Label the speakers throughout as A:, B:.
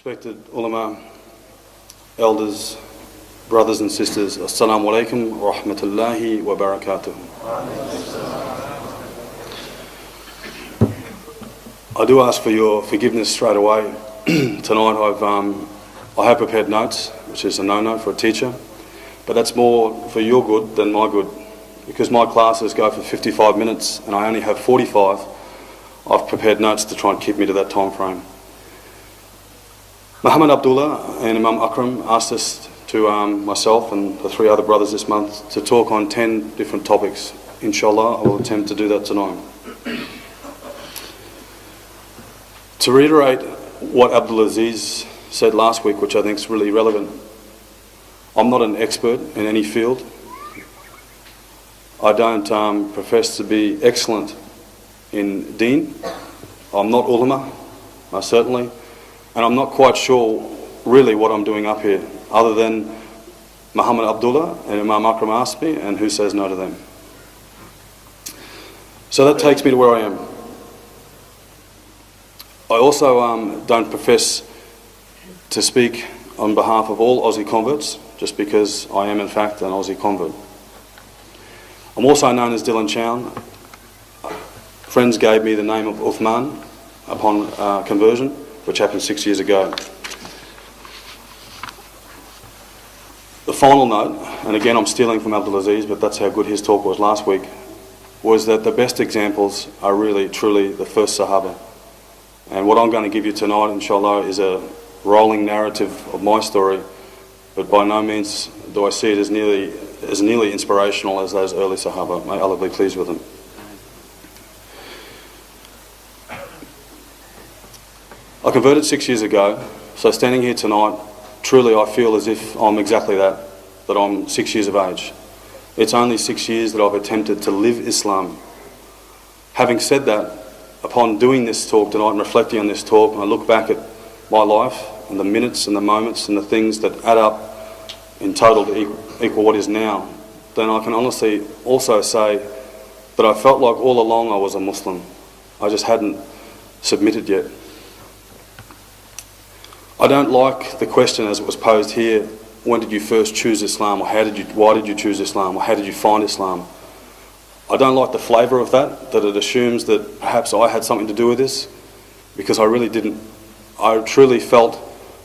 A: Respected ulama, elders, brothers and sisters, Assalamu alaikum wa rahmatullahi wa barakatuh. I do ask for your forgiveness straight away. Tonight I have prepared notes, which is a no-no for a teacher, but that's more for your good than my good, because my classes go for 55 minutes and I only have 45. I've prepared notes to try and keep me to that time frame. Muhammad Abdullah and Imam Akram asked us to, myself and the 3 other brothers this month, to talk on 10 different topics. Inshallah, I will attempt to do that tonight. To reiterate what Abdul Aziz said last week, which I think is really relevant, I'm not an expert in any field. I don't profess to be excellent in deen. I'm not ulama, certainly. And I'm not quite sure really what I'm doing up here, other than Muhammad Abdullah and Imam Akram asked me, and who says no to them. So that takes me to where I am. I also don't profess to speak on behalf of all Aussie converts, just because I am in fact an Aussie convert. I'm also known as Dylan Chown. Friends gave me the name of Uthman upon conversion, which happened 6 years ago. The final note, and again I'm stealing from Abdul Aziz, but that's how good his talk was last week, was that the best examples are really, truly the first Sahaba. And what I'm going to give you tonight, inshallah, is a rolling narrative of my story, but by no means do I see it as nearly inspirational as those early Sahaba. May Allah be pleased with them. I converted 6 years ago, so standing here tonight, truly I feel as if I'm exactly that I'm 6 years of age. It's only 6 years that I've attempted to live Islam. Having said that, upon doing this talk tonight and reflecting on this talk, and I look back at my life and the minutes and the moments and the things that add up in total to equal what is now, then I can honestly also say that I felt like all along I was a Muslim. I just hadn't submitted yet. I don't like the question as it was posed here, when did you first choose Islam, or why did you choose Islam, or how did you find Islam? I don't like the flavour of that it assumes that perhaps I had something to do with this, because I really didn't. I truly felt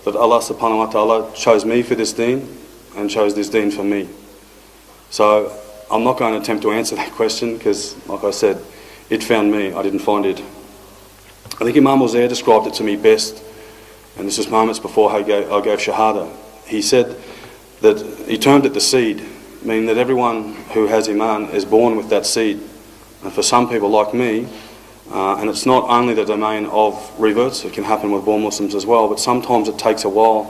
A: that Allah subhanahu wa ta'ala chose me for this deen and chose this deen for me. So I'm not going to attempt to answer that question, because like I said, it found me, I didn't find it. I think Imam Uzair described it to me best, and this was moments before I gave Shahada. He said that he termed it the seed, meaning that everyone who has Iman is born with that seed. And for some people like me, and it's not only the domain of reverts, it can happen with born Muslims as well, but sometimes it takes a while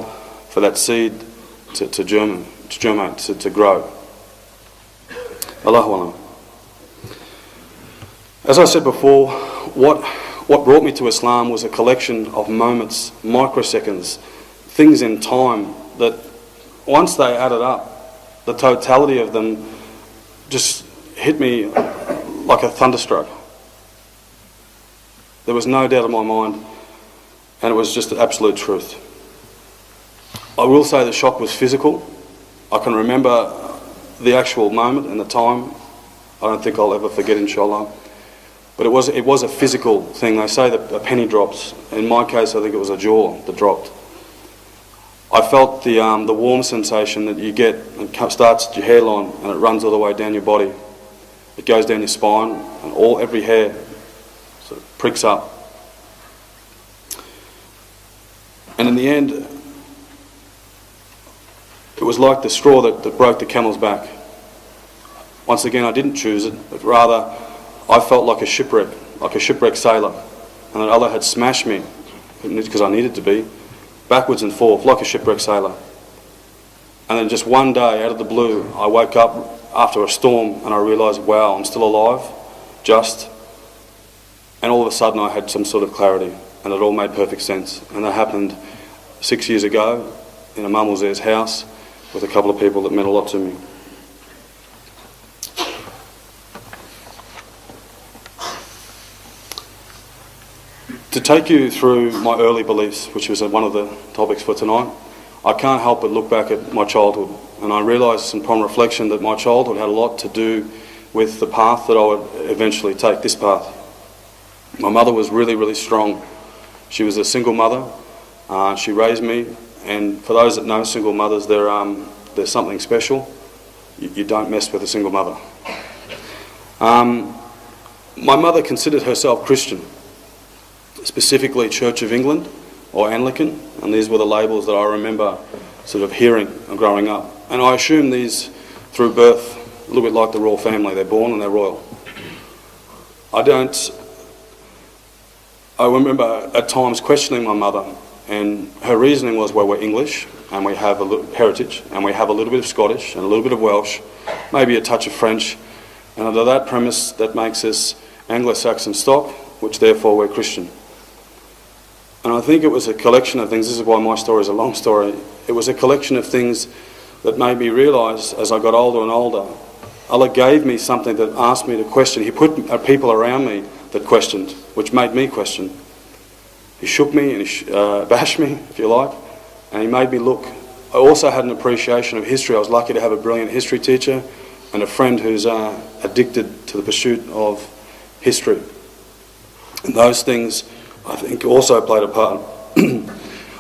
A: for that seed to germinate, to grow. Allahu Alam. As I said before, what brought me to Islam was a collection of moments, microseconds, things in time that once they added up, the totality of them just hit me like a thunderstruck. There was no doubt in my mind, and it was just the absolute truth. I will say the shock was physical. I can remember the actual moment and the time. I don't think I'll ever forget, inshallah. But it was a physical thing. They say that a penny drops. In my case, I think it was a jaw that dropped. I felt the warm sensation that you get. It starts at your hairline and it runs all the way down your body. It goes down your spine and every hair sort of pricks up. And in the end, it was like the straw that broke the camel's back. Once again, I didn't choose it, but rather I felt like a shipwrecked sailor, and that Allah had smashed me, because I needed to be, backwards and forth, like a shipwrecked sailor. And then just one day, out of the blue, I woke up after a storm and I realised, wow, I'm still alive, and all of a sudden I had some sort of clarity, and it all made perfect sense. And that happened 6 years ago in Imam Uzair's house with a couple of people that meant a lot to me. To take you through my early beliefs, which was one of the topics for tonight, I can't help but look back at my childhood, and I realised upon reflection that my childhood had a lot to do with the path that I would eventually take, this path. My mother was really, really strong. She was a single mother. She raised me, and for those that know single mothers, there's something special. You don't mess with a single mother. My mother considered herself Christian, specifically Church of England or Anglican, and these were the labels that I remember sort of hearing and growing up. And I assume these through birth, a little bit like the royal family, they're born and they're royal. I remember at times questioning my mother, and her reasoning was, well, we're English and we have a little heritage and we have a little bit of Scottish and a little bit of Welsh, maybe a touch of French, and under that premise that makes us Anglo-Saxon stock, which therefore we're Christian. And I think it was a collection of things. This is why my story is a long story. It was a collection of things that made me realise as I got older and older, Allah gave me something that asked me to question. He put people around me that questioned, which made me question. He shook me and he bashed me, if you like, and he made me look. I also had an appreciation of history. I was lucky to have a brilliant history teacher and a friend who's addicted to the pursuit of history. And those things, I think, also played a part.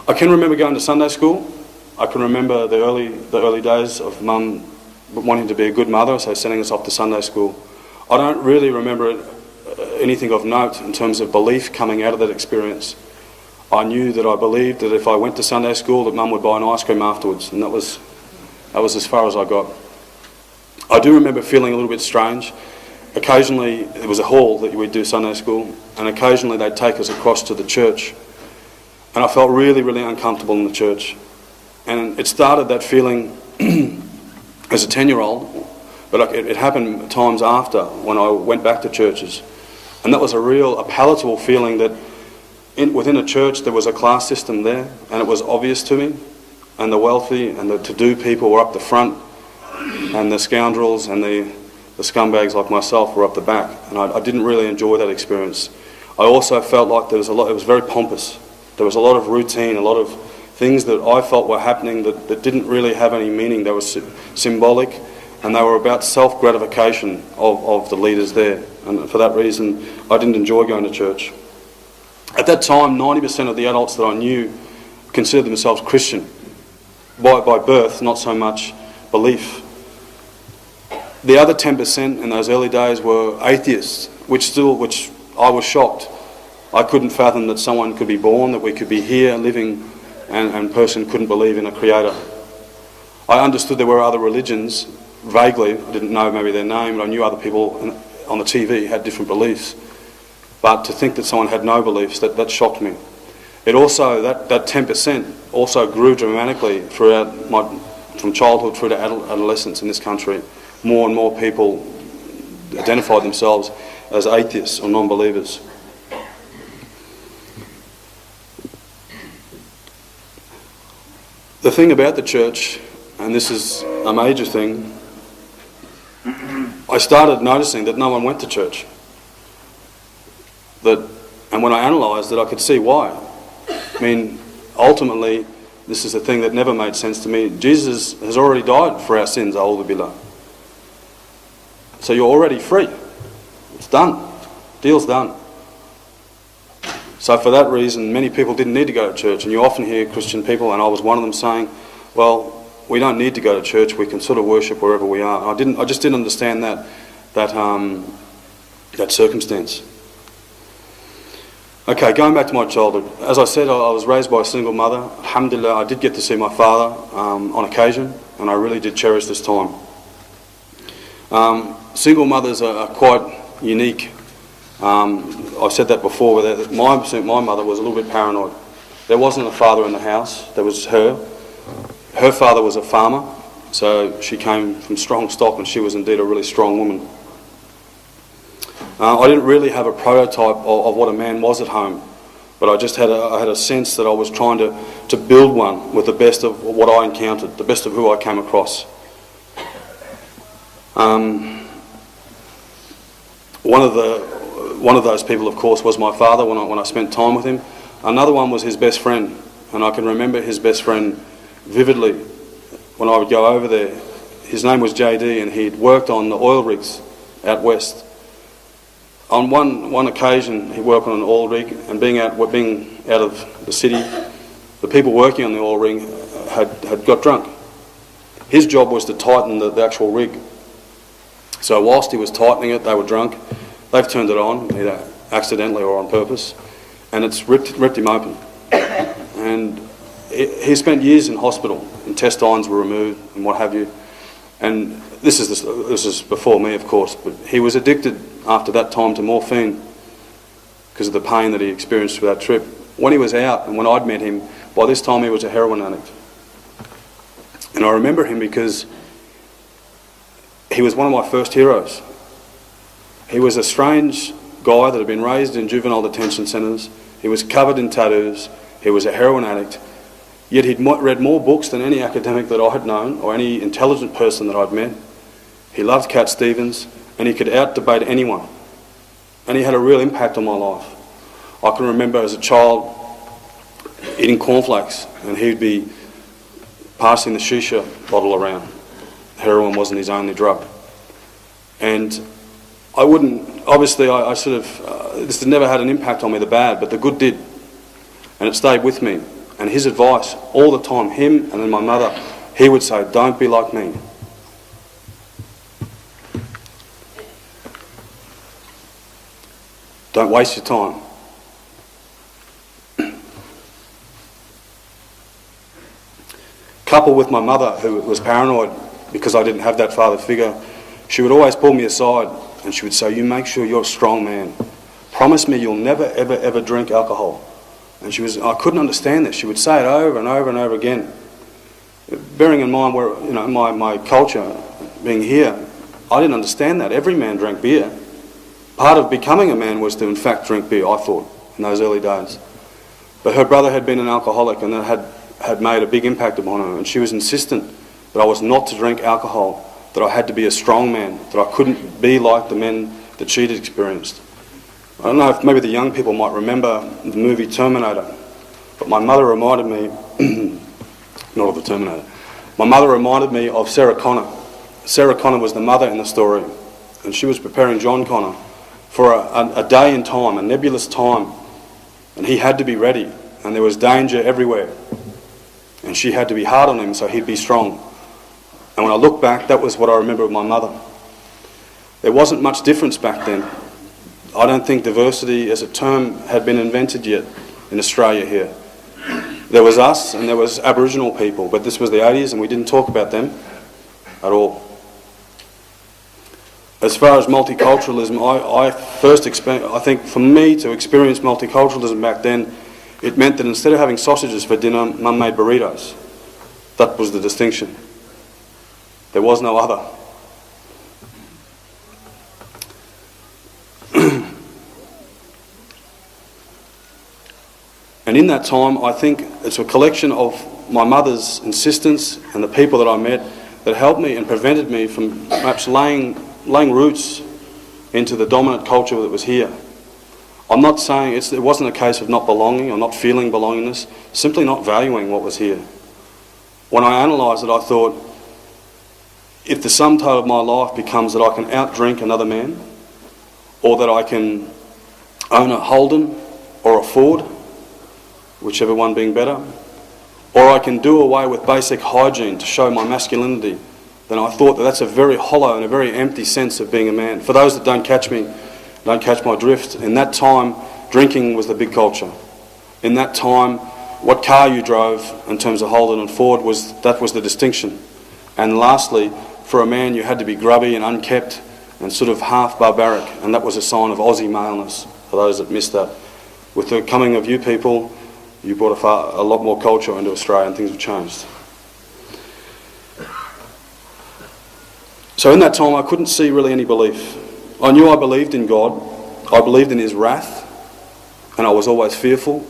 A: I can remember going to Sunday school. I can remember the early days of Mum wanting to be a good mother, so sending us off to Sunday school. I don't really remember anything of note in terms of belief coming out of that experience. I knew that I believed that if I went to Sunday school that Mum would buy an ice cream afterwards, and that was as far as I got. I do remember feeling a little bit strange. Occasionally, there was a hall that we'd do Sunday school, and occasionally they'd take us across to the church. And I felt really, really uncomfortable in the church. And it started that feeling as a 10-year-old, but it happened times after when I went back to churches. And that was a palatable feeling that within a church there was a class system there, and it was obvious to me. And the wealthy and the to-do people were up the front, and the scoundrels and the scumbags like myself were up the back, and I didn't really enjoy that experience. I also felt like it was very pompous. There was a lot of routine, a lot of things that I felt were happening that didn't really have any meaning. They were symbolic, and they were about self-gratification of the leaders there, and for that reason I didn't enjoy going to church. At that time, 90% of the adults that I knew considered themselves Christian by birth, not so much belief. The other 10% in those early days were atheists, which I was shocked. I couldn't fathom that someone could be born, that we could be here living, and a person couldn't believe in a creator. I understood there were other religions, vaguely. I didn't know maybe their name, but I knew other people on the TV had different beliefs. But to think that someone had no beliefs, that shocked me. It also, that 10% also grew dramatically from childhood through to adolescence in this country. More and more people identified themselves as atheists or non-believers. The thing about the church, and this is a major thing, I started noticing that no one went to church. And when I analysed it, I could see why. I mean, ultimately, this is a thing that never made sense to me. Jesus has already died for our sins, a'udhu billah. So you're already free. It's done. Deal's done. So for that reason, many people didn't need to go to church. And you often hear Christian people, and I was one of them, saying, well, we don't need to go to church. We can sort of worship wherever we are. I just didn't understand that circumstance. Okay, going back to my childhood. As I said, I was raised by a single mother. Alhamdulillah, I did get to see my father on occasion, and I really did cherish this time. Single mothers are quite unique. I've said that before, but my mother was a little bit paranoid. There wasn't a father in the house, there was her. Her father was a farmer, so she came from strong stock, and she was indeed a really strong woman. I didn't really have a prototype of what a man was at home, but I just had a sense that I was trying to build one with the best of what I encountered, the best of who I came across. one of those people, of course, was my father when I spent time with him. Another one was his best friend, and I can remember his best friend vividly when I would go over there. His name was JD, and he'd worked on the oil rigs out west. On one occasion, he worked on an oil rig, and being out of the city, the people working on the oil rig had got drunk. His job was to tighten the actual rig. So whilst he was tightening it, they were drunk. They've turned it on, either accidentally or on purpose, and it's ripped him open. And he spent years in hospital. Intestines were removed and what have you. And this is before me, of course, but he was addicted after that time to morphine because of the pain that he experienced for that trip. When he was out and when I'd met him, by this time he was a heroin addict. And I remember him because he was one of my first heroes. He was a strange guy that had been raised in juvenile detention centres. He was covered in tattoos. He was a heroin addict. Yet he'd read more books than any academic that I had known or any intelligent person that I'd met. He loved Cat Stevens, and he could out-debate anyone. And he had a real impact on my life. I can remember as a child eating cornflakes, and he'd be passing the shisha bottle around. Heroin wasn't his only drug. And I wouldn't, obviously I sort of, this never had an impact on me, the bad, but the good did. And it stayed with me. And his advice all the time, him and then my mother, he would say, don't be like me. Don't waste your time. Coupled with my mother, who was paranoid because I didn't have that father figure, she would always pull me aside and she would say, you make sure you're a strong man. Promise me you'll never, ever, ever drink alcohol. And I couldn't understand this. She would say it over and over and over again. Bearing in mind where, my culture being here, I didn't understand that. Every man drank beer. Part of becoming a man was to in fact drink beer, I thought, in those early days. But her brother had been an alcoholic and that had made a big impact upon her, and she was insistent that I was not to drink alcohol, that I had to be a strong man, that I couldn't be like the men that she'd experienced. I don't know if maybe the young people might remember the movie Terminator, but my mother reminded me, not of the Terminator, my mother reminded me of Sarah Connor. Sarah Connor was the mother in the story, and she was preparing John Connor for a day in time, a nebulous time, and he had to be ready, and there was danger everywhere, and she had to be hard on him so he'd be strong. And when I look back, that was what I remember of my mother. There wasn't much difference back then. I don't think diversity as a term had been invented yet in Australia here. There was us and there was Aboriginal people, but this was the 80s and we didn't talk about them at all. As far as multiculturalism, I think for me to experience multiculturalism back then, it meant that instead of having sausages for dinner, Mum made burritos. That was the distinction. There was no other. And in that time, I think it's a collection of my mother's insistence and the people that I met that helped me and prevented me from perhaps laying roots into the dominant culture that was here. I'm not saying it wasn't a case of not belonging or not feeling belongingness, simply not valuing what was here. When I analysed it, I thought, if the sum total of my life becomes that I can outdrink another man, or that I can own a Holden or a Ford, whichever one being better, or I can do away with basic hygiene to show my masculinity, then I thought that that's a very hollow and a very empty sense of being a man. For those that don't catch my drift, in that time, drinking was the big culture. In that time, what car you drove in terms of Holden and Ford was the distinction. And lastly, for a man you had to be grubby and unkempt and sort of half barbaric, and that was a sign of Aussie maleness, for those that missed that. With the coming of you people, you brought a lot more culture into Australia and things have changed. So in that time I couldn't see really any belief. I knew I believed in God, I believed in His wrath, and I was always fearful.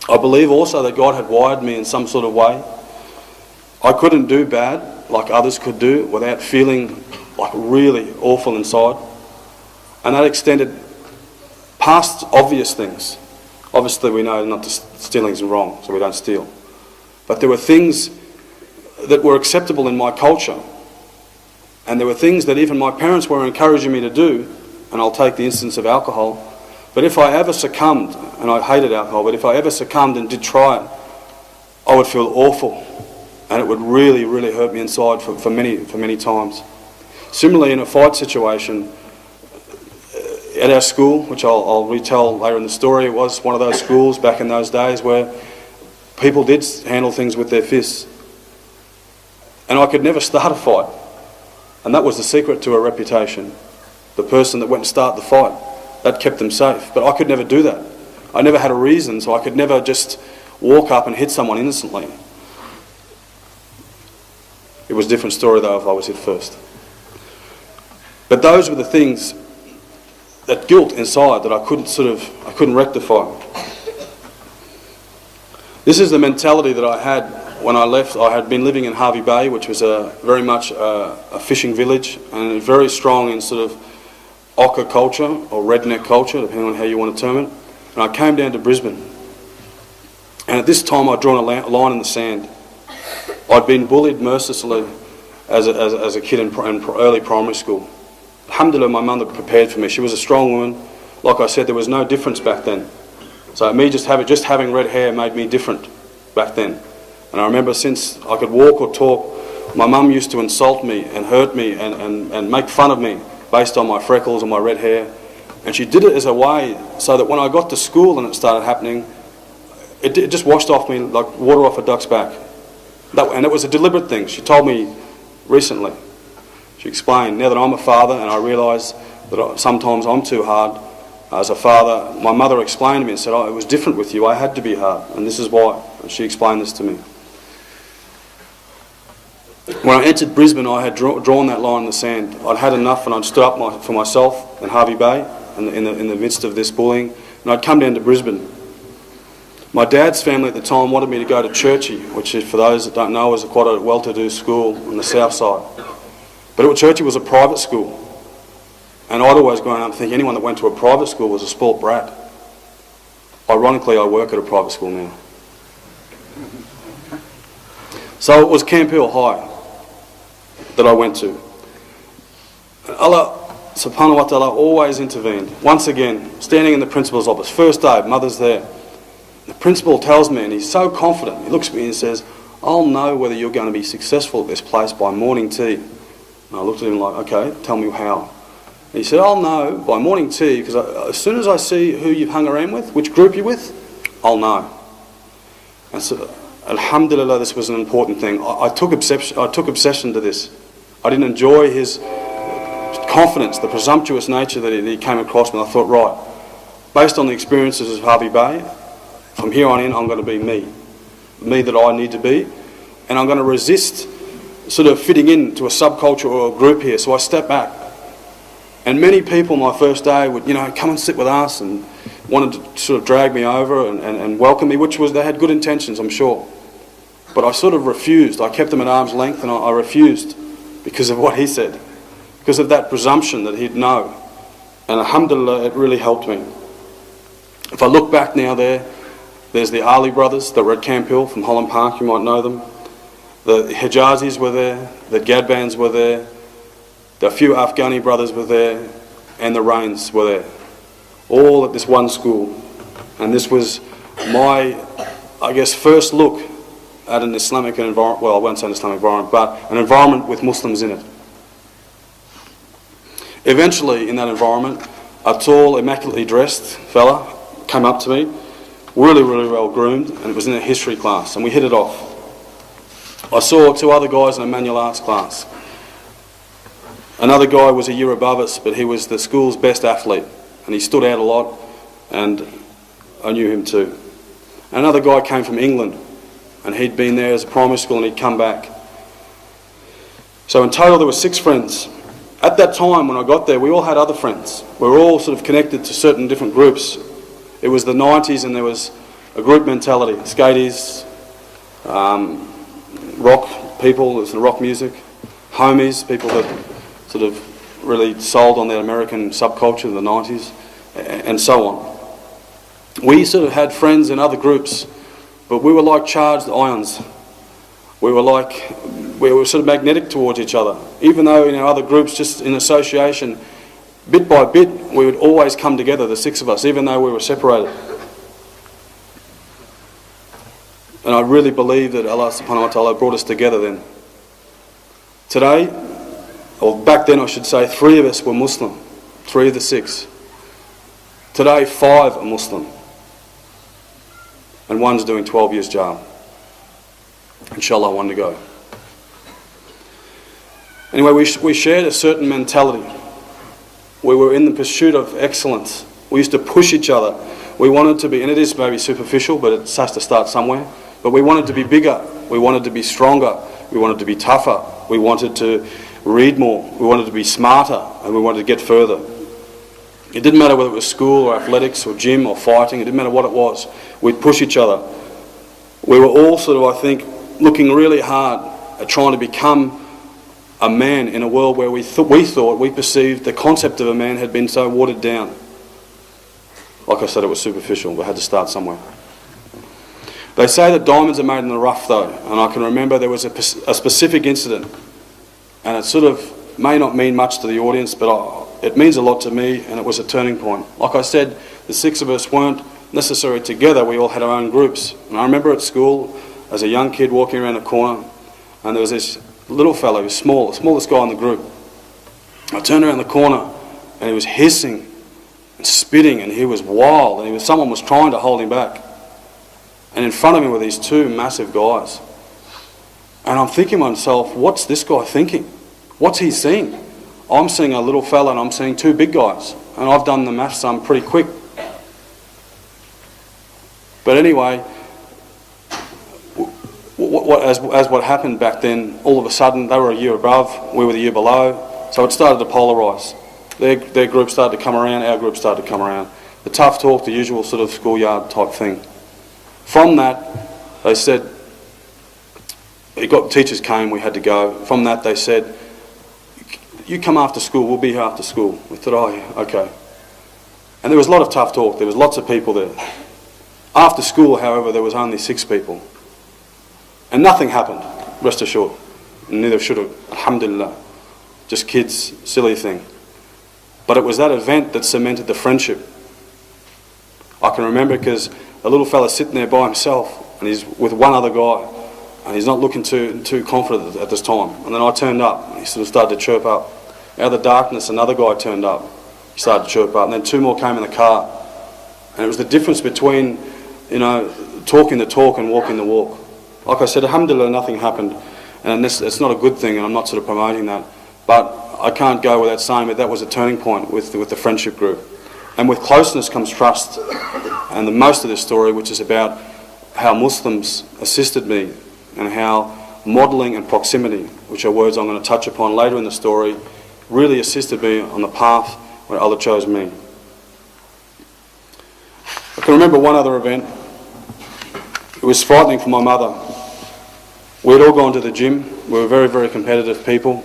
A: I believe also that God had wired me in some sort of way. I couldn't do bad like others could do without feeling like really awful inside. And that extended past obvious things. Obviously we know not to stealing is wrong, so we don't steal. But there were things that were acceptable in my culture, and there were things that even my parents were encouraging me to do, and I'll take the instance of alcohol. But if I ever succumbed, and I hated alcohol, but if I ever succumbed and did try it, I would feel awful, and it would really, really hurt me inside for many times. Similarly, in a fight situation, at our school, which I'll retell later in the story, it was one of those schools back in those days where people did handle things with their fists. And I could never start a fight. And that was the secret to a reputation. The person that went and started the fight, that kept them safe. But I could never do that. I never had a reason, so I could never just walk up and hit someone innocently. It was a different story though if I was hit first. But those were the things, that guilt inside that I couldn't rectify. This is the mentality that I had when I left. I had been living in Hervey Bay, which was very much a fishing village, and very strong in sort of ochre culture or redneck culture, depending on how you want to term it. And I came down to Brisbane, and at this time I'd drawn a line in the sand. I'd been bullied mercilessly as a kid in early primary school. Alhamdulillah, my mother prepared for me. She was a strong woman. Like I said, there was no difference back then. So me just having red hair made me different back then. And I remember since I could walk or talk, my mum used to insult me and hurt me and make fun of me based on my freckles and my red hair. And she did it as a way so that when I got to school and it started happening, it just washed off me like water off a duck's back. And it was a deliberate thing. She told me recently. She explained, now that I'm a father and I realise that sometimes I'm too hard as a father, my mother explained to me and said, oh, it was different with you, I had to be hard, and this is why. And she explained this to me. When I entered Brisbane, I had drawn that line in the sand. I'd had enough, and I'd stood up for myself in Hervey Bay in the midst of this bullying, and I'd come down to Brisbane. My dad's family at the time wanted me to go to Churchy, which for those that don't know was quite a well-to-do school on the south side. But Churchy was a private school, and I'd always grown up thinking anyone that went to a private school was a spoilt brat. Ironically, I work at a private school now. So it was Camp Hill High that I went to. And Allah subhanahu wa ta'ala always intervened. Once again, standing in the principal's office, first day, mother's there. The principal tells me, and he's so confident, he looks at me and says, I'll know whether you're going to be successful at this place by morning tea. And I looked at him like, okay, tell me how. And he said, I'll know by morning tea, because as soon as I see who you've hung around with, which group you're with, I'll know. And so, alhamdulillah, this was an important thing. I took obsession to this. I didn't enjoy his confidence, the presumptuous nature that he came across, and I thought, right, based on the experiences of Hervey Bay, from here on in, I'm going to be me that I need to be, and I'm going to resist sort of fitting into a subculture or a group here. So I stepped back, and many people my first day would, come and sit with us and wanted to sort of drag me over and welcome me, which was, they had good intentions, I'm sure. But I sort of refused. I kept them at arm's length, and I refused because of what he said, because of that presumption that he'd know. And alhamdulillah, it really helped me. If I look back now there's the Ali brothers that were at Camp Hill from Holland Park, you might know them. The Hijazis were there, the Gadbans were there, the few Afghani brothers were there, and the Rains were there. All at this one school. And this was my, I guess, first look at an Islamic environment, well, I won't say an Islamic environment, but an environment with Muslims in it. Eventually, in that environment, a tall, immaculately dressed fella came up to me, really, really well groomed, and it was in a history class, and we hit it off. I saw two other guys in a manual arts class. Another guy was a year above us, but he was the school's best athlete, and he stood out a lot, and I knew him too. Another guy came from England, and he'd been there as a primary school, and he'd come back. So in total there were 6 friends. At that time when I got there, we all had other friends. We were all sort of connected to certain different groups. It was the 90s, and there was a group mentality. Skaties, rock people, listen to rock music, homies, people that sort of really sold on that American subculture in the 90s. and so on. We sort of had friends in other groups, but we were like charged ions. We were sort of magnetic towards each other. Even though in our other groups, just in association, bit by bit, we would always come together, the six of us, even though we were separated. And I really believe that Allah subhanahu wa ta'ala brought us together then. Today, or back then I should say, 3 of us were Muslim, 3 of the 6. Today, 5 are Muslim. And 1's doing 12 years jail. Inshallah, 1 to go. Anyway, we shared a certain mentality. We were in the pursuit of excellence. We used to push each other. We wanted to be, and it is maybe superficial, but it has to start somewhere. But we wanted to be bigger. We wanted to be stronger. We wanted to be tougher. We wanted to read more. We wanted to be smarter, and we wanted to get further. It didn't matter whether it was school or athletics or gym or fighting. It didn't matter what it was. We'd push each other. We were all sort of, I think, looking really hard at trying to become a man in a world where we perceived the concept of a man had been so watered down. Like I said, it was superficial. We had to start somewhere. They say that diamonds are made in the rough, though, and I can remember there was a specific incident, and it sort of may not mean much to the audience, but it means a lot to me, and it was a turning point. Like I said, the 6 of us weren't necessarily together. We all had our own groups. And I remember at school, as a young kid walking around the corner, and there was this little fellow, he was small, the smallest guy in the group. I turned around the corner, and he was hissing and spitting, and he was wild, and someone was trying to hold him back. And in front of me were these 2 massive guys. And I'm thinking to myself, what's this guy thinking? What's he seeing? I'm seeing a little fella and I'm seeing 2 big guys. And I've done the maths sum pretty quick. But anyway, as what happened back then, all of a sudden they were a year above, we were the year below. So it started to polarise. Their group started to come around, our group started to come around. The tough talk, the usual sort of schoolyard type thing. From that, they said, teachers came, we had to go. From that, they said, you come after school, we'll be here after school. We thought, oh, yeah, okay. And there was a lot of tough talk, there was lots of people there. After school, however, there was only 6 people. And nothing happened, rest assured. And neither should have, alhamdulillah. Just kids, silly thing. But it was that event that cemented the friendship. I can remember because a little fella sitting there by himself, and he's with one other guy, and he's not looking too confident at this time. And then I turned up, and he sort of started to chirp up. Out of the darkness, another guy turned up. He started to chirp up, and then 2 more came in the car. And it was the difference between, talking the talk and walking the walk. Like I said, alhamdulillah, nothing happened. And it's not a good thing, and I'm not sort of promoting that. But I can't go without saying that was a turning point with the friendship group. And with closeness comes trust. And the most of this story, which is about how Muslims assisted me and how modelling and proximity, which are words I'm going to touch upon later in the story, really assisted me on the path where Allah chose me. I can remember one other event. It was frightening for my mother. We'd all gone to the gym. We were very, very competitive people.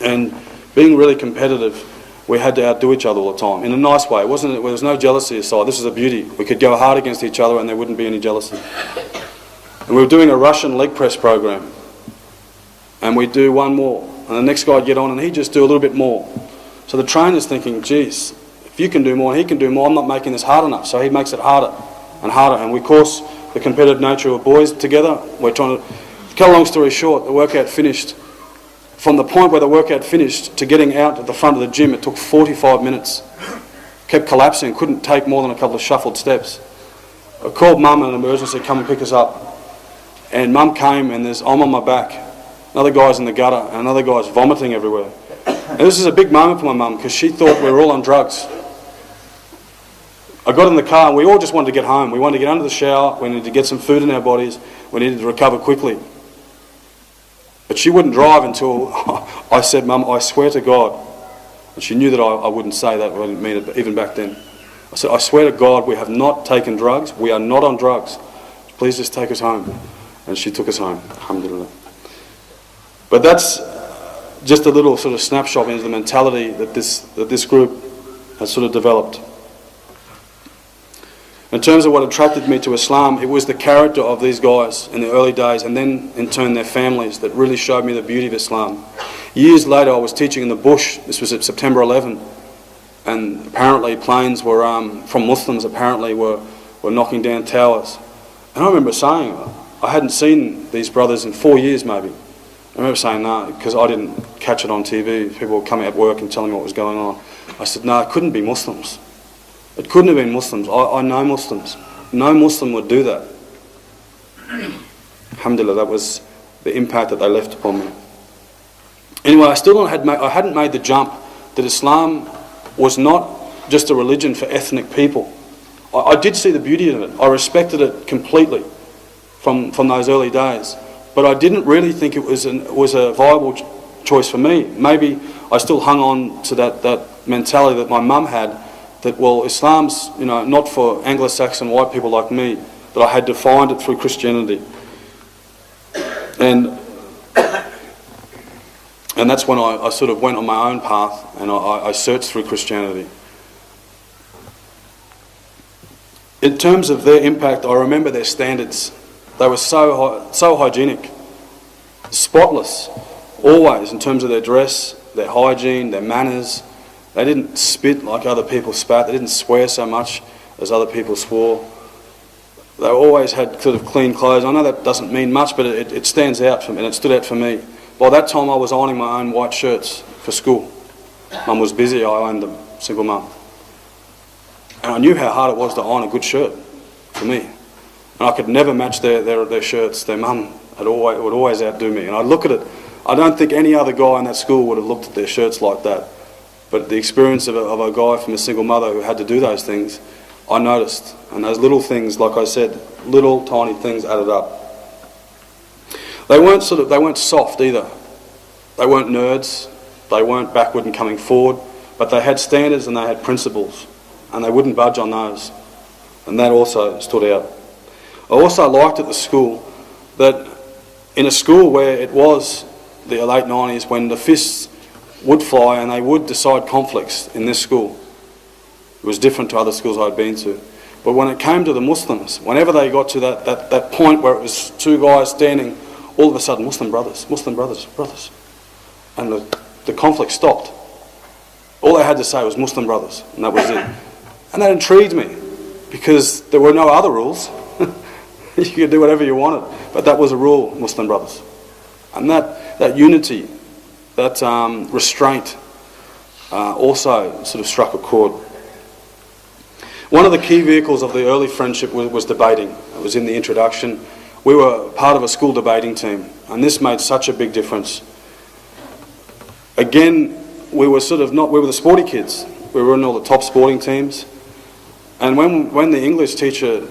A: And being really competitive, we had to outdo each other all the time, in a nice way. There was no jealousy aside. This is a beauty. We could go hard against each other and there wouldn't be any jealousy. And we were doing a Russian leg press program. And we'd do one more. And the next guy would get on and he'd just do a little bit more. So the trainer's thinking, geez, if you can do more and he can do more, I'm not making this hard enough. So he makes it harder and harder. And we course the competitive nature of boys together. We're trying to cut a long story short, the workout finished. From the point where the workout finished to getting out at the front of the gym, it took 45 minutes. Kept collapsing, couldn't take more than a couple of shuffled steps. I called Mum in an emergency, come and pick us up. And Mum came and I'm on my back. Another guy's in the gutter and another guy's vomiting everywhere. And this is a big moment for my mum because she thought we were all on drugs. I got in the car and we all just wanted to get home. We wanted to get under the shower, we needed to get some food in our bodies, we needed to recover quickly. But she wouldn't drive until I said, Mum, I swear to God. And she knew that I wouldn't say that, I didn't mean it, even back then. I said, I swear to God, we have not taken drugs, we are not on drugs. Please just take us home. And she took us home, alhamdulillah. But that's just a little sort of snapshot into the mentality that this group had sort of developed. In terms of what attracted me to Islam, it was the character of these guys in the early days, and then in turn their families, that really showed me the beauty of Islam. Years later I was teaching in the bush. This was at September 11, and apparently planes were from Muslims apparently were knocking down towers. And I remember saying, I hadn't seen these brothers in 4 years maybe. I remember saying no, because I didn't catch it on TV. People were coming at work and telling me what was going on. I said, no, it couldn't be Muslims. It couldn't have been Muslims. I know Muslims. No Muslim would do that. Alhamdulillah, that was the impact that they left upon me. Anyway, I hadn't made the jump that Islam was not just a religion for ethnic people. I did see the beauty of it. I respected it completely from those early days. But I didn't really think it was a viable choice for me. Maybe I still hung on to that mentality that my mum had, that, well, Islam's, not for Anglo-Saxon white people like me, that I had to find it through Christianity. And that's when I sort of went on my own path, and I searched through Christianity. In terms of their impact, I remember their standards. They were so hygienic, spotless, always, in terms of their dress, their hygiene, their manners. They didn't spit like other people spat. They didn't swear so much as other people swore. They always had sort of clean clothes. I know that doesn't mean much, but it stands out for me, and it stood out for me. By that time I was ironing my own white shirts for school. Mum was busy, I owned them, single mum. And I knew how hard it was to iron a good shirt for me. And I could never match their shirts. Their mum would always outdo me. And I'd look at it. I don't think any other guy in that school would have looked at their shirts like that. But the experience of a guy from a single mother who had to do those things, I noticed. And those little things, like I said, little tiny things added up. They weren't soft either. They weren't nerds. They weren't backward and coming forward. But they had standards and they had principles. And they wouldn't budge on those. And that also stood out. I also liked at the school that in a school where it was the late 90s, when the fists would fly and they would decide conflicts in this school. It was different to other schools I'd been to. But when it came to the Muslims, whenever they got to that point where it was two guys standing, all of a sudden, Muslim brothers. And the conflict stopped. All they had to say was Muslim brothers, and that was it. And that intrigued me, because there were no other rules. You could do whatever you wanted, but that was a rule, Muslim brothers. And that unity, that restraint also sort of struck a chord. One of the key vehicles of the early friendship was debating. It was in the introduction. We were part of a school debating team, and this made such a big difference. Again, we were the sporty kids. We were in all the top sporting teams. And when the English teacher,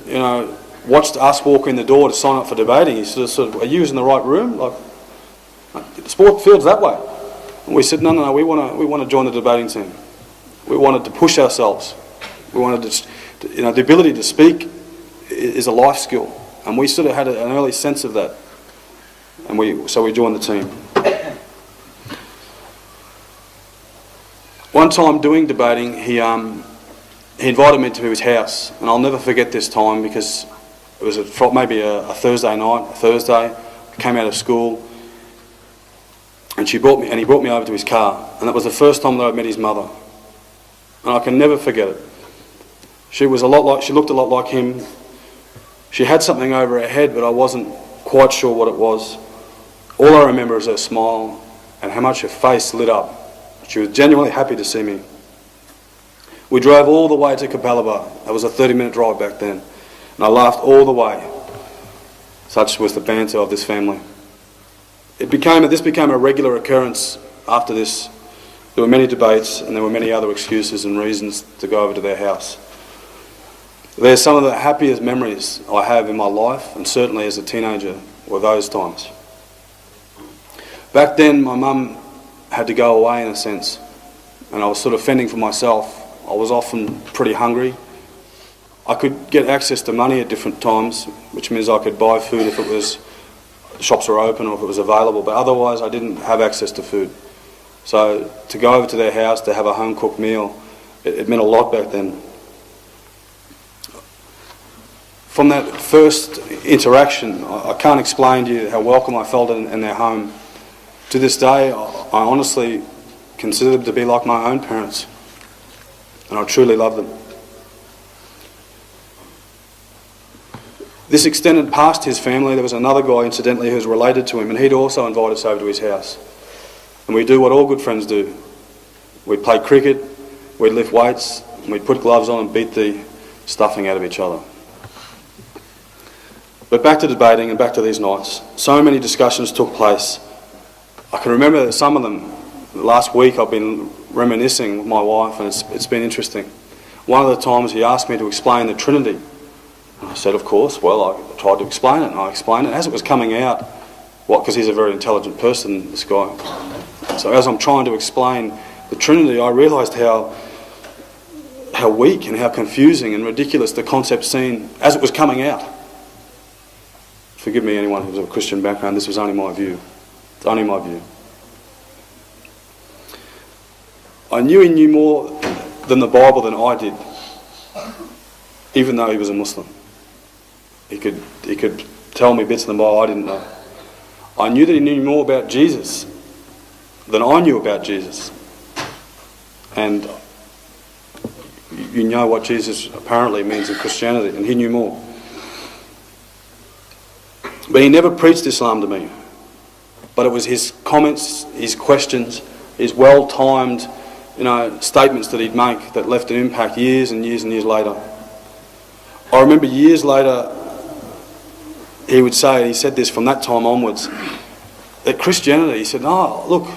A: watched us walk in the door to sign up for debating, he sort of, are you in the right room? Like, the sport field's that way. And we said, no, we want to join the debating team. We wanted to push ourselves. We wanted to, the ability to speak is a life skill. And we sort of had an early sense of that. And so we joined the team. One time doing debating, he invited me to his house. And I'll never forget this time, because it was maybe a Thursday night, I came out of school. And he brought me over to his car. And that was the first time that I met his mother. And I can never forget it. She looked a lot like him. She had something over her head, but I wasn't quite sure what it was. All I remember is her smile and how much her face lit up. She was genuinely happy to see me. We drove all the way to Capalaba. That was a 30-minute drive back then. And I laughed all the way. Such was the banter of this family. This became a regular occurrence after this. There were many debates, and there were many other excuses and reasons to go over to their house. They're some of the happiest memories I have in my life, and certainly as a teenager, were those times. Back then, my mum had to go away in a sense, and I was sort of fending for myself. I was often pretty hungry. I could get access to money at different times, which means I could buy food if the shops were open or if it was available, but otherwise I didn't have access to food. So to go over to their house to have a home-cooked meal it meant a lot back then. From that first interaction, I can't explain to you how welcome I felt in their home. To this day, I honestly consider them to be like my own parents, and I truly love them. This extended past his family. There was another guy, incidentally, who was related to him, and he'd also invite us over to his house. And we do what all good friends do. We'd play cricket, we'd lift weights, and we'd put gloves on and beat the stuffing out of each other. But back to debating and back to these nights. So many discussions took place. I can remember some of them. Last week I've been reminiscing with my wife, and it's been interesting. One of the times he asked me to explain the Trinity. And I said, of course. Well, I tried to explain it, and I explained it. As it was coming out, because he's a very intelligent person, this guy. So as I'm trying to explain the Trinity, I realised how weak and how confusing and ridiculous the concept seemed as it was coming out. Forgive me, anyone who's of a Christian background, this was only my view. It's only my view. I knew he knew more than the Bible than I did, even though he was a Muslim. He could tell me bits of the Bible I didn't know. I knew that he knew more about Jesus than I knew about Jesus. And you know what Jesus apparently means in Christianity, and he knew more. But he never preached Islam to me. But it was his comments, his questions, his well-timed, statements that he'd make that left an impact years and years and years later. I remember years later, he would say, and he said this from that time onwards, that Christianity, he said, "No, look,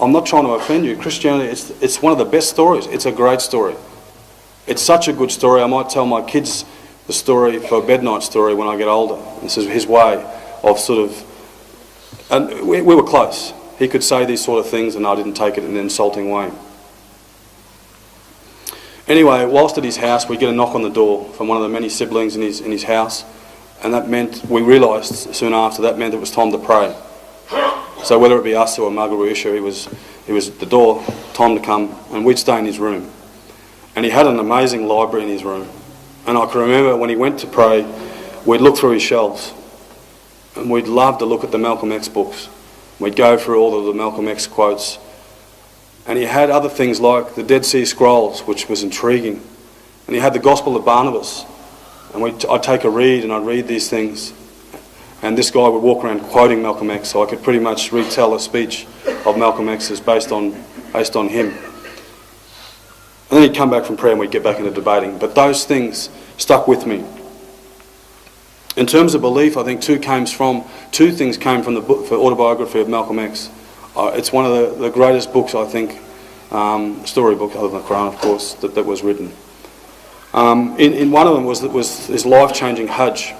A: I'm not trying to offend you. Christianity, it's one of the best stories. It's a great story. It's such a good story. I might tell my kids the story for a bed night story when I get older." This is his way of and we were close. He could say these sort of things and I didn't take it in an insulting way. Anyway, whilst at his house, we get a knock on the door from one of the many siblings in his house, and that meant, we realised soon after, that meant it was time to pray. So whether it be us or Margaret Isha, he was at the door, time to come, and we'd stay in his room. And he had an amazing library in his room. And I can remember when he went to pray, we'd look through his shelves, and we'd love to look at the Malcolm X books. We'd go through all of the Malcolm X quotes. And he had other things like the Dead Sea Scrolls, which was intriguing. And he had the Gospel of Barnabas. And I'd take a read, and I'd read these things. And this guy would walk around quoting Malcolm X, so I could pretty much retell a speech of Malcolm X's based on him. And then he'd come back from prayer and we'd get back into debating. But those things stuck with me. In terms of belief, I think two things came from the book, for autobiography of Malcolm X. It's one of the greatest books, I think, storybook, other than the Quran, of course, that was written. In one of them was his life-changing Hajj.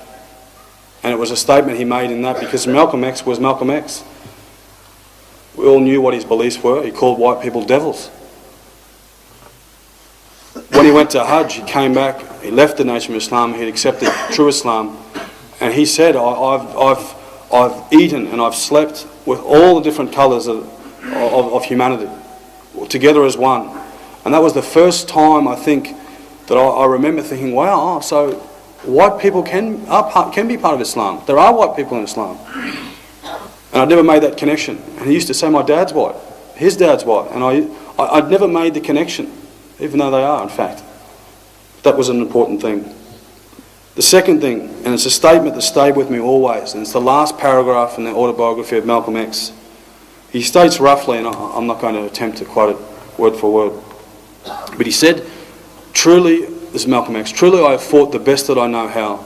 A: And it was a statement he made in that, because Malcolm X was Malcolm X. We all knew what his beliefs were. He called white people devils. When he went to Hajj, he came back, he left the nation of Islam, he'd accepted true Islam, and he said, I've eaten and I've slept with all the different colours of humanity, together as one. And that was the first time, I think, that I remember thinking, wow, so white people can be part of Islam. There are white people in Islam. And I'd never made that connection. And he used to say, my dad's white, his dad's white. And I'd never made the connection, even though they are, in fact. That was an important thing. The second thing, and it's a statement that stayed with me always, and it's the last paragraph in the autobiography of Malcolm X. He states roughly, and I'm not going to attempt to quote it word for word, but he said, truly, this is Malcolm X, truly I have fought the best that I know how.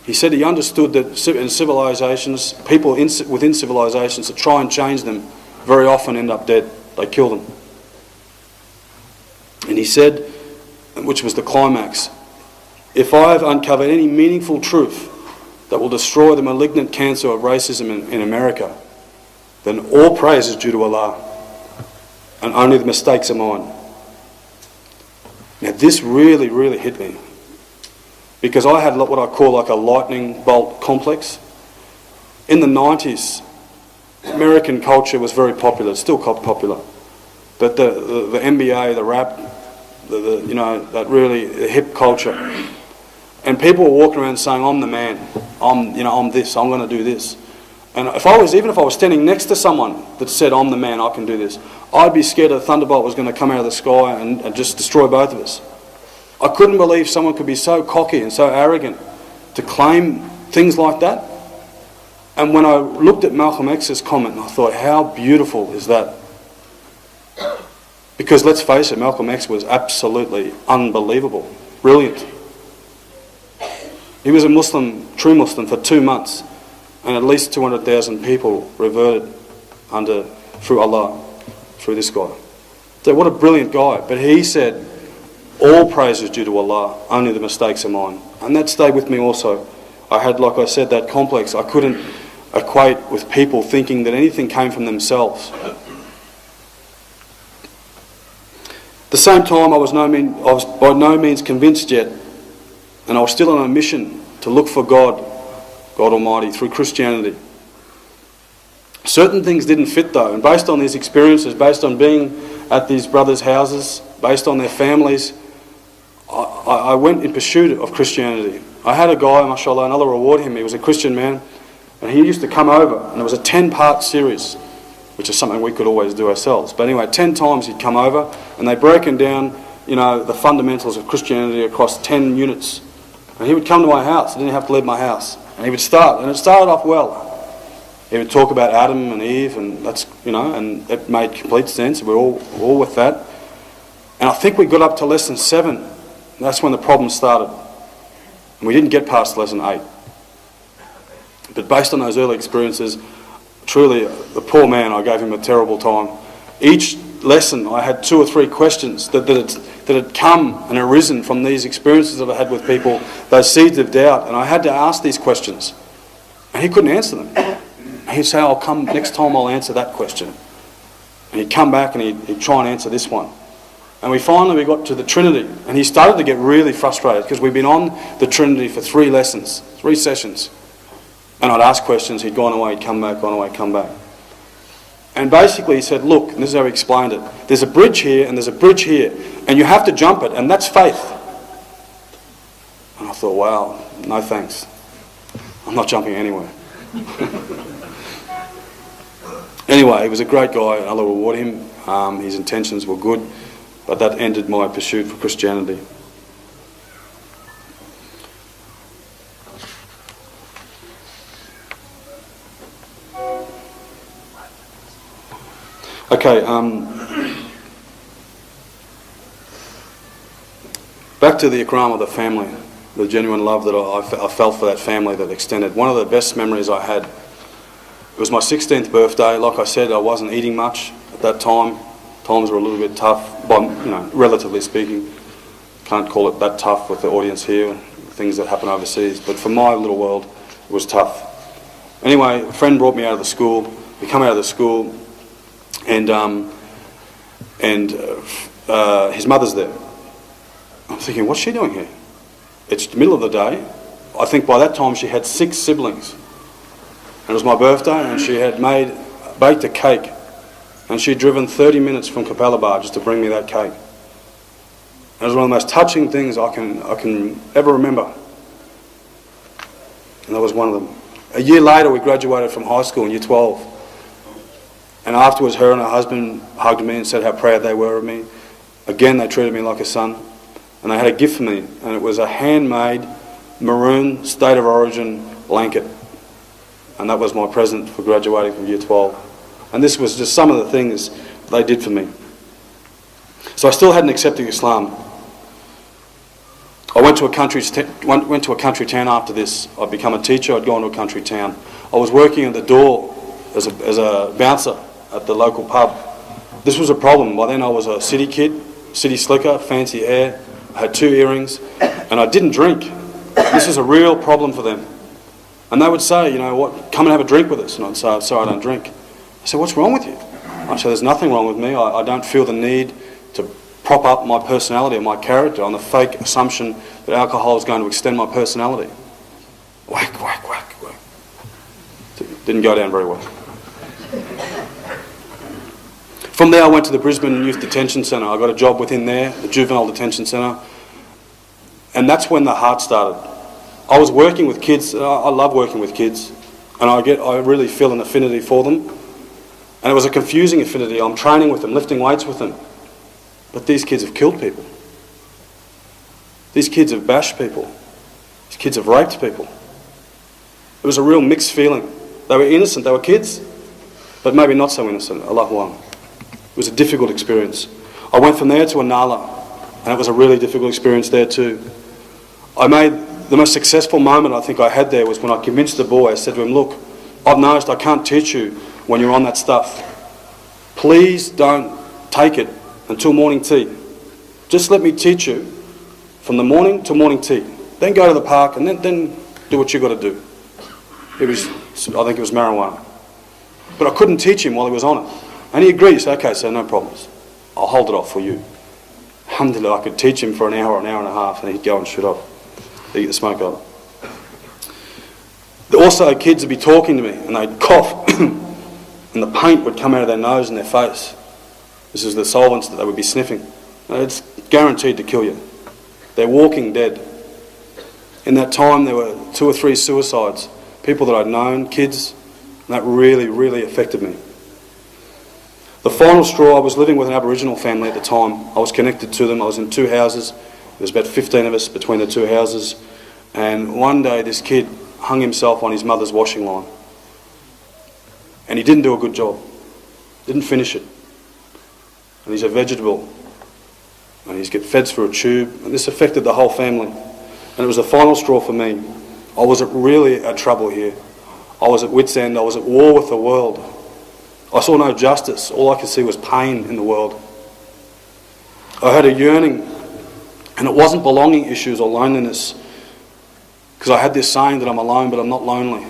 A: He said he understood that in civilizations, people within civilizations that try and change them very often end up dead. They kill them. And he said, which was the climax, if I have uncovered any meaningful truth that will destroy the malignant cancer of racism in America, then all praise is due to Allah, and only the mistakes are mine. Now this really, really hit me, because I had what I call like a lightning bolt complex. In the 90s, American culture was very popular, it's still popular. That the NBA, the rap, you know, that really the hip culture, and people were walking around saying, "I'm the man. I'm this. I'm going to do this." And even if I was standing next to someone that said, "I'm the man. I can do this," I'd be scared a thunderbolt was going to come out of the sky and just destroy both of us. I couldn't believe someone could be so cocky and so arrogant to claim things like that. And when I looked at Malcolm X's comment, I thought, how beautiful is that? Because let's face it, Malcolm X was absolutely unbelievable, brilliant. He was a Muslim, true Muslim, for 2 months, and at least 200,000 people reverted through Allah, through this guy. So what a brilliant guy. But he said, all praise is due to Allah, only the mistakes are mine. And that stayed with me also. I had, like I said, that complex. I couldn't equate with people thinking that anything came from themselves. At the same time, I was by no means convinced yet, and I was still on a mission to look for God Almighty, through Christianity. Certain things didn't fit though, and based on these experiences, based on being at these brothers' houses, based on their families, I went in pursuit of Christianity. I had a guy, mashallah, and Allah reward him, he was a Christian man, and he used to come over, and it was a 10-part series, which is something we could always do ourselves. But anyway, 10 times he'd come over, and they'd broken down, you know, the fundamentals of Christianity across 10 units. And he would come to my house, I didn't have to leave my house. And he would start, and it started off well. He would talk about Adam and Eve, and that's, you know, and it made complete sense. We're all with that. And I think we got up to lesson 7. And that's when the problem started. And we didn't get past lesson 8. But based on those early experiences, truly, the poor man, I gave him a terrible time. Each lesson, I had 2 or 3 questions that had come and arisen from these experiences that I had with people, those seeds of doubt, and I had to ask these questions. And he couldn't answer them. And he'd say, "I'll come, next time I'll answer that question." And he'd come back and he'd try and answer this one. And we got to the Trinity, and he started to get really frustrated because we'd been on the Trinity for 3 lessons, 3 sessions. And I'd ask questions, he'd gone away, he'd come back, gone away, come back. And basically he said, look, and this is how he explained it, there's a bridge here and there's a bridge here, and you have to jump it, and that's faith. And I thought, wow, no thanks. I'm not jumping anywhere. Anyway, he was a great guy, and Allah reward him. His intentions were good, but that ended my pursuit for Christianity. Okay, back to the ikram of the family, the genuine love that I felt for that family that extended. One of the best memories I had, it was my 16th birthday. Like I said, I wasn't eating much at that time. Times were a little bit tough, but, you know, relatively speaking. Can't call it that tough with the audience here, things that happen overseas, but for my little world, it was tough. Anyway, a friend brought me out of the school. We come out of the school, and his mother's there. I'm thinking, what's she doing here? It's the middle of the day. I think by that time she had 6 siblings. And it was my birthday, and she had baked a cake, and she'd driven 30 minutes from Kapalabad just to bring me that cake. It was one of the most touching things I can ever remember. And that was one of them. A year later, we graduated from high school in year 12. And afterwards, her and her husband hugged me and said how proud they were of me. Again, they treated me like a son. And they had a gift for me, and it was a handmade maroon state of origin blanket. And that was my present for graduating from year 12. And this was just some of the things they did for me. So I still hadn't accepted Islam. I went to a country town after this. I'd become a teacher, I'd gone to a country town. I was working at the door as a bouncer at the local pub. This was a problem. By then I was a city kid, city slicker, fancy hair, I had 2 earrings, and I didn't drink. This was a real problem for them. And they would say, you know what, come and have a drink with us. And I'd say, sorry, I don't drink. I said, what's wrong with you? I'd say, there's nothing wrong with me. I don't feel the need to prop up my personality or my character on the fake assumption that alcohol is going to extend my personality. Whack, whack, whack, whack. Didn't go down very well. From there I went to the Brisbane Youth Detention Centre. I got a job within there, the Juvenile Detention Centre, and that's when the heart started. I was working with kids. I love working with kids, and I really feel an affinity for them. And it was a confusing affinity. I'm training with them, lifting weights with them, but these kids have killed people. These kids have bashed people. These kids have raped people. It was a real mixed feeling. They were innocent. They were kids, but maybe not so innocent. Allahu Akbar. It was a difficult experience. I went from there to Anala, and it was a really difficult experience there too. The most successful moment I think I had there was when I convinced the boy. I said to him, look, I've noticed I can't teach you when you're on that stuff. Please don't take it until morning tea. Just let me teach you from the morning to morning tea. Then go to the park and then do what you got to do. I think it was marijuana. But I couldn't teach him while he was on it. And he agreed. He said, okay, so no problems. I'll hold it off for you. Alhamdulillah, I could teach him for an hour and a half, and he'd go and shoot off. He'd get the smoke out. Also, kids would be talking to me, and they'd cough, and the paint would come out of their nose and their face. This is the solvents that they would be sniffing. It's guaranteed to kill you. They're walking dead. In that time, there were 2 or 3 suicides. People that I'd known, kids, and that really, really affected me. The final straw, I was living with an Aboriginal family at the time. I was connected to them. I was in 2 houses. There was about 15 of us between the 2 houses. And one day this kid hung himself on his mother's washing line. And he didn't do a good job. Didn't finish it. And he's a vegetable. And he's get fed through a tube. And this affected the whole family. And it was the final straw for me. I was really at trouble here. I was at wit's end. I was at war with the world. I saw no justice. All I could see was pain in the world. I had a yearning, and it wasn't belonging issues or loneliness, because I had this saying that I'm alone but I'm not lonely.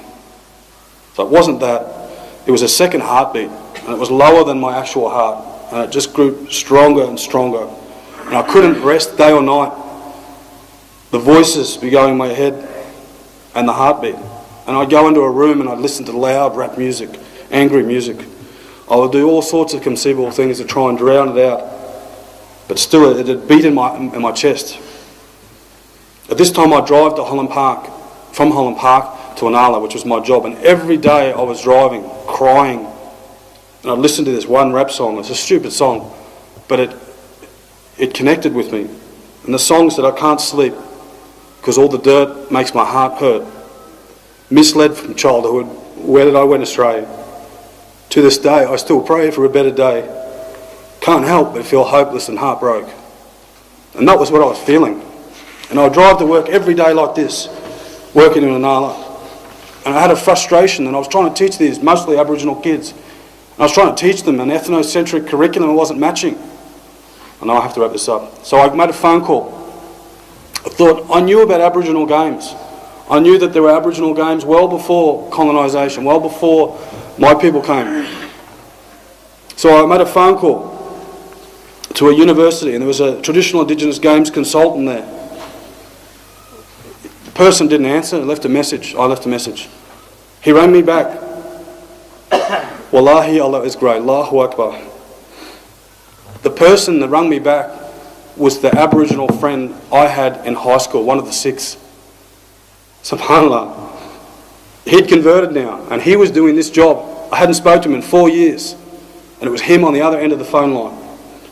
A: So it wasn't that. It was a second heartbeat, and it was lower than my actual heart, and it just grew stronger and stronger. And I couldn't rest day or night. The voices be going in my head and the heartbeat. And I'd go into a room and I'd listen to loud rap music, angry music. I would do all sorts of conceivable things to try and drown it out. But still, it had beat in my chest. At this time, I'd drive to Holland Park, from Holland Park to Anala, which was my job. And every day I was driving, crying. And I'd listen to this one rap song. It's a stupid song, but it connected with me. And the song said, I can't sleep because all the dirt makes my heart hurt. Misled from childhood, where did I went astray? To this day, I still pray for a better day. Can't help but feel hopeless and heartbroken. And that was what I was feeling. And I'd drive to work every day like this, working in Anala. And I had a frustration, and I was trying to teach these mostly Aboriginal kids. And I was trying to teach them an ethnocentric curriculum that wasn't matching. I know I have to wrap this up. So I made a phone call. I thought, I knew about Aboriginal games. I knew that there were Aboriginal games well before colonisation, well before my people came. So I made a phone call to a university, and there was a traditional Indigenous games consultant there. The person didn't answer, left a message. I left a message. He rang me back. Wallahi, Allah is great. Allahu Akbar. The person that rang me back was the Aboriginal friend I had in high school, one of the 6. SubhanAllah. He'd converted now, and he was doing this job. I hadn't spoken to him in 4 years, and it was him on the other end of the phone line.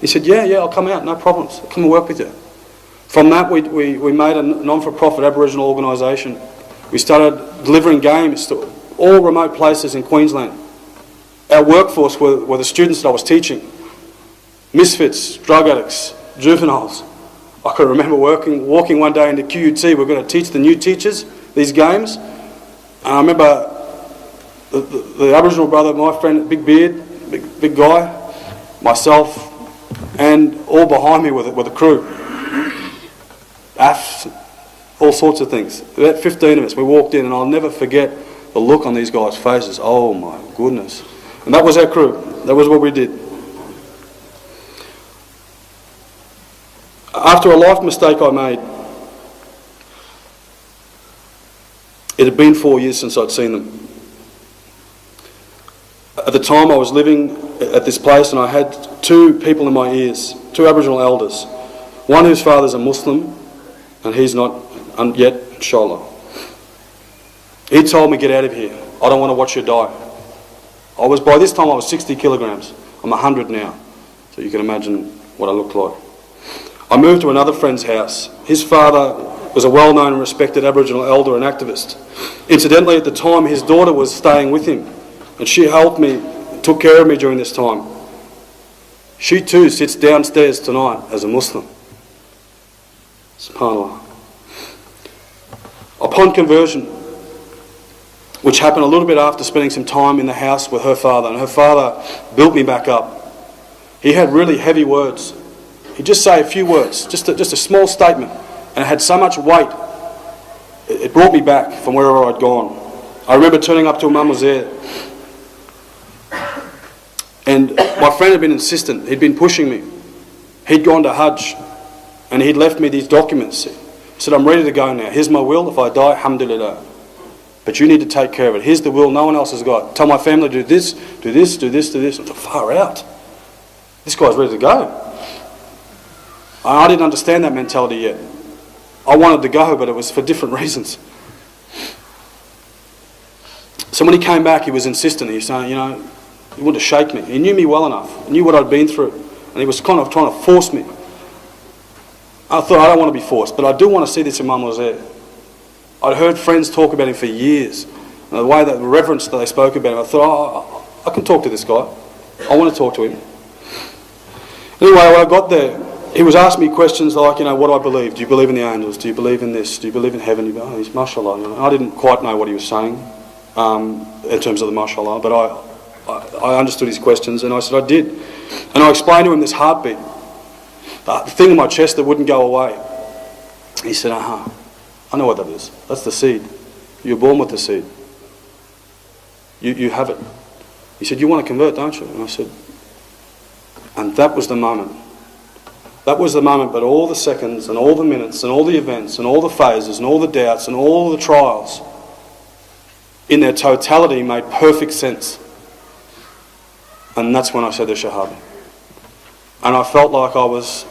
A: He said, yeah, I'll come out, no problems. I'll come and work with you. From that, we made a non-for-profit Aboriginal organisation. We started delivering games to all remote places in Queensland. Our workforce were the students that I was teaching. Misfits, drug addicts, juveniles. I can remember walking one day into QUT. We were going to teach the new teachers these games. And I remember the Aboriginal brother, my friend, big beard, big guy, myself, and all behind me were the crew. AFs, all sorts of things. About 15 of us. We walked in, and I'll never forget the look on these guys' faces. Oh my goodness. And that was our crew. That was what we did. After a life mistake I made, it had been 4 years since I'd seen them. At the time I was living at this place, and I had two people in my ears, two Aboriginal elders. One whose father's a Muslim, and he's not yet, inshallah. He told me, get out of here. I don't want to watch you die. By this time I was 60 kilograms. I'm 100 now. So you can imagine what I looked like. I moved to another friend's house. His father was a well-known and respected Aboriginal elder and activist. Incidentally, at the time, his daughter was staying with him, and she helped me, took care of me during this time. She too sits downstairs tonight as a Muslim. SubhanAllah. Upon conversion, which happened a little bit after spending some time in the house with her father, and her father built me back up. He had really heavy words. He'd just say a few words, just a small statement, and it had so much weight. It brought me back from wherever I'd gone. I remember turning up to a mum was there, and my friend had been insistent. He'd been pushing me. He'd gone to Hajj, and he'd left me these documents. He said, I'm ready to go now. Here's my will. If I die, alhamdulillah. But you need to take care of it. Here's the will no one else has got. Tell my family to do this, do this, do this, do this. I'm far out. This guy's ready to go. I didn't understand that mentality yet. I wanted to go, but it was for different reasons. So when he came back, he was insistent. He was saying, you know, he wanted to shake me. He knew me well enough. He knew what I'd been through. And he was kind of trying to force me. I thought, I don't want to be forced, but I do want to see this Imam was there. I'd heard friends talk about him for years. And the way that the reverence that they spoke about him, I thought, I can talk to this guy. I want to talk to him. Anyway, when I got there, he was asking me questions like, you know, what do I believe? Do you believe in the angels? Do you believe in this? Do you believe in heaven? He's mashallah. You know, I didn't quite know what he was saying in terms of the mashallah, but I understood his questions, and I said I did. And I explained to him this heartbeat, the thing in my chest that wouldn't go away. He said, I know what that is. That's the seed. You're born with the seed. You have it. He said, you want to convert, don't you? And I said, and that was the moment. That was the moment, but all the seconds and all the minutes and all the events and all the phases and all the doubts and all the trials in their totality made perfect sense. And that's when I said the Shahada. And I felt like I was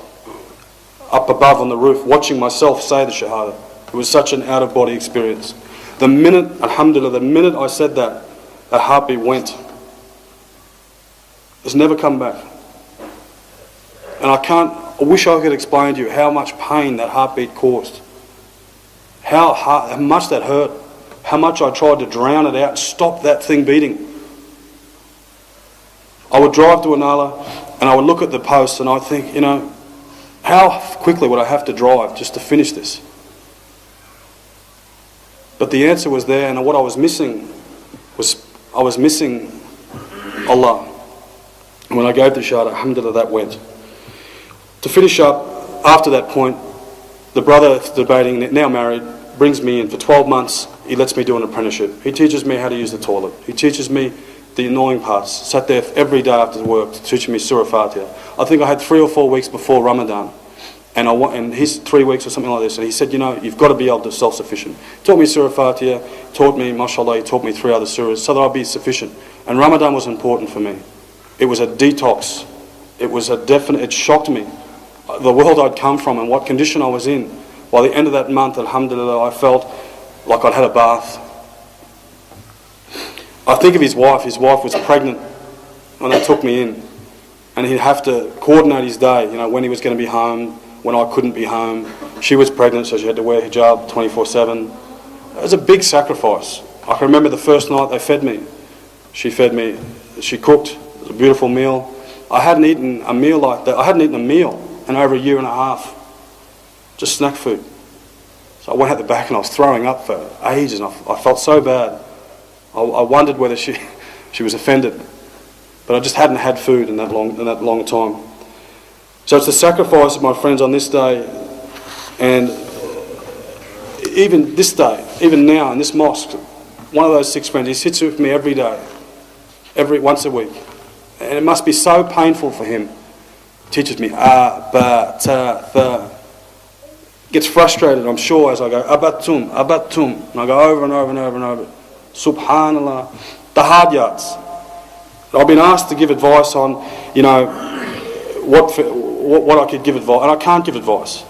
A: up above on the roof watching myself say the Shahada. It was such an out-of-body experience. The minute, alhamdulillah, the minute I said that, that heartbeat went. It's never come back. And I wish I could explain to you how much pain that heartbeat caused. How much that hurt. How much I tried to drown it out, stop that thing beating. I would drive to Anala and I would look at the posts and I'd think, you know, how quickly would I have to drive just to finish this? But the answer was there, and what I was missing was, I was missing Allah. And when I gave the Shahada, alhamdulillah, that went. To finish up, after that point, the brother debating, now married, brings me in for 12 months. He lets me do an apprenticeship. He teaches me how to use the toilet. He teaches me the annoying parts. Sat there every day after work teaching me Surah Fatiha. I think I had 3 or 4 weeks before Ramadan. And he's 3 weeks or something like this. And he said, you know, you've got to be able to self-sufficient. He taught me Surah Fatiha, taught me, mashallah, he taught me 3 other surahs so that I'd be sufficient. And Ramadan was important for me. It was a detox. It was a definite, it shocked me. The world I'd come from and what condition I was in. By the end of that month, alhamdulillah, I felt like I'd had a bath. I think of his wife. His wife was pregnant when they took me in. And he'd have to coordinate his day, you know, when he was going to be home, when I couldn't be home. She was pregnant, so she had to wear hijab 24/7. It was a big sacrifice. I can remember the first night they fed me. She fed me, she cooked, it was a beautiful meal. I hadn't eaten a meal like that. I hadn't eaten a meal in over 1.5 years. Just snack food. So I went out the back and I was throwing up for ages, and I felt so bad. I wondered whether she was offended. But I just hadn't had food in that long time. So it's the sacrifice of my friends on this day, and even this day, even now in this mosque, one of those 6 friends, he sits with me every day, once a week. And it must be so painful for him. Teaches me ba, ta, tha. Gets frustrated, I'm sure, as I go abatum, abatum. And I go over and over and over and over. Subhanallah. The hard yards. I've been asked to give advice on, you know, what I could give advice, and I can't give advice.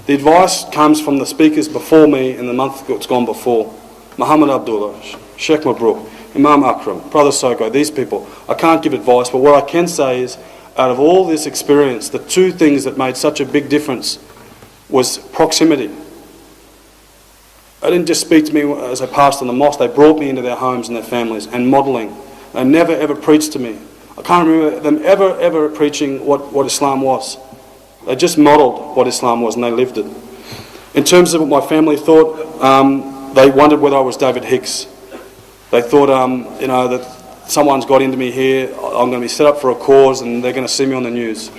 A: The advice comes from the speakers before me in the month that's gone before. Muhammad Abdullah, Sheikh Mabruk, Imam Akram, Brother Soko, these people. I can't give advice, but what I can say is, out of all this experience, the two things that made such a big difference was proximity. They didn't just speak to me as I passed in the mosque, they brought me into their homes and their families, and modelling. They never ever preached to me. I can't remember them ever preaching what Islam was. They just modelled what Islam was and they lived it. In terms of what my family thought, they wondered whether I was David Hicks. They thought, you know, that someone's got into me here, I'm going to be set up for a cause and they're going to see me on the news.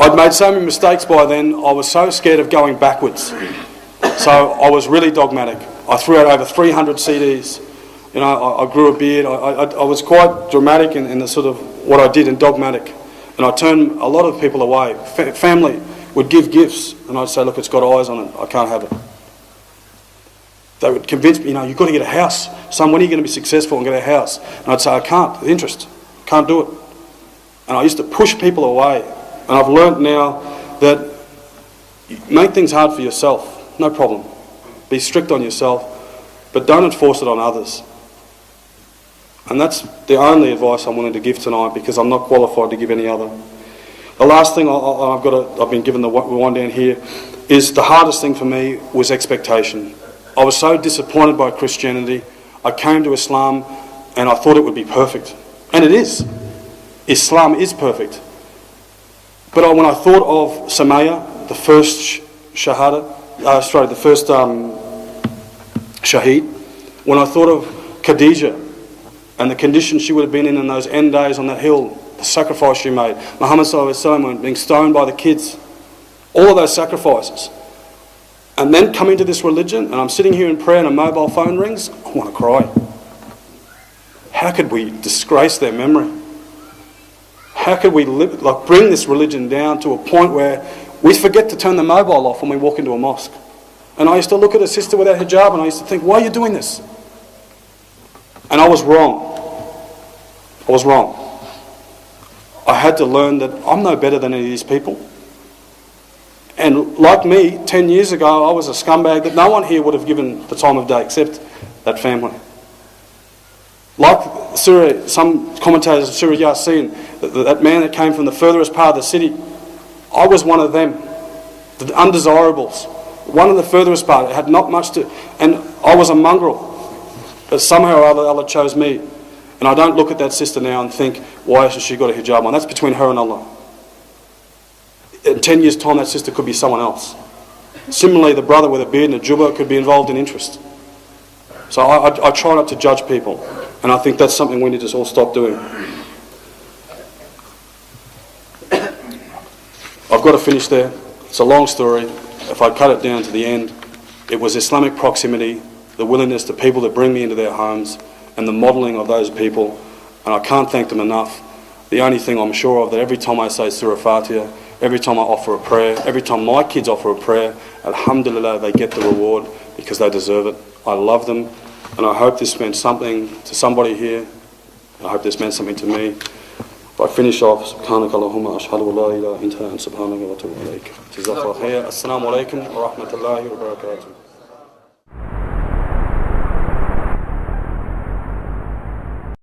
A: I'd made so many mistakes by then, I was so scared of going backwards. So I was really dogmatic. I threw out over 300 CDs. You know, I grew a beard. I was quite dramatic in the sort of what I did and dogmatic. And I turned a lot of people away. Family would give gifts and I'd say, look, it's got eyes on it, I can't have it. They would convince me, you know, you've got to get a house. Son, when are you going to be successful and get a house? And I'd say, I can't, the interest, can't do it. And I used to push people away. And I've learnt now that make things hard for yourself, no problem. Be strict on yourself, but don't enforce it on others. And that's the only advice I wanted to give tonight because I'm not qualified to give any other. The last thing I've been given the one down here is the hardest thing for me was expectation. I was so disappointed by Christianity. I came to Islam and I thought it would be perfect. And it is. Islam is perfect. But when I thought of Samaya, the first Shahada, the first Shaheed, when I thought of Khadija and the condition she would have been in those end days on that hill, the sacrifice she made, Muhammad ﷺ being stoned by the kids, all of those sacrifices, and then coming to this religion, and I'm sitting here in prayer and a mobile phone rings, I want to cry. How could we disgrace their memory? How could we bring this religion down to a point where we forget to turn the mobile off when we walk into a mosque? And I used to look at a sister with that hijab and I used to think, why are you doing this? And I was wrong. I was wrong. I had to learn that I'm no better than any of these people. And like me, 10 years ago, I was a scumbag that no one here would have given the time of day except that family. Like Surah, some commentators of Surah Yasin, that man that came from the furthest part of the city, I was one of them, the undesirables, one of the furthest part, had not much to, and I was a mongrel, but somehow or other Allah chose me. And I don't look at that sister now and think, why hasn't she got a hijab on? That's between her and Allah. In 10 years' time, that sister could be someone else. Similarly, the brother with a beard and a jubba could be involved in interest. So I try not to judge people. And I think that's something we need to all stop doing. I've got to finish there. It's a long story. If I cut it down to the end, it was Islamic proximity, the willingness to people to bring me into their homes, and the modelling of those people. And I can't thank them enough. The only thing I'm sure of, that every time I say Surah Fatiha, every time I offer a prayer, every time my kids offer a prayer, alhamdulillah, they get the reward because they deserve it. I love them. And I hope this meant something to somebody here. I hope this meant something to me. If I finish off, Subhanaka Allahumma ashhadu wa la ilaha illa anta subhanaka wa atubu ilayk. Jazakallah khair. Assalamu alaikum wa rahmatullahi wa barakatuh.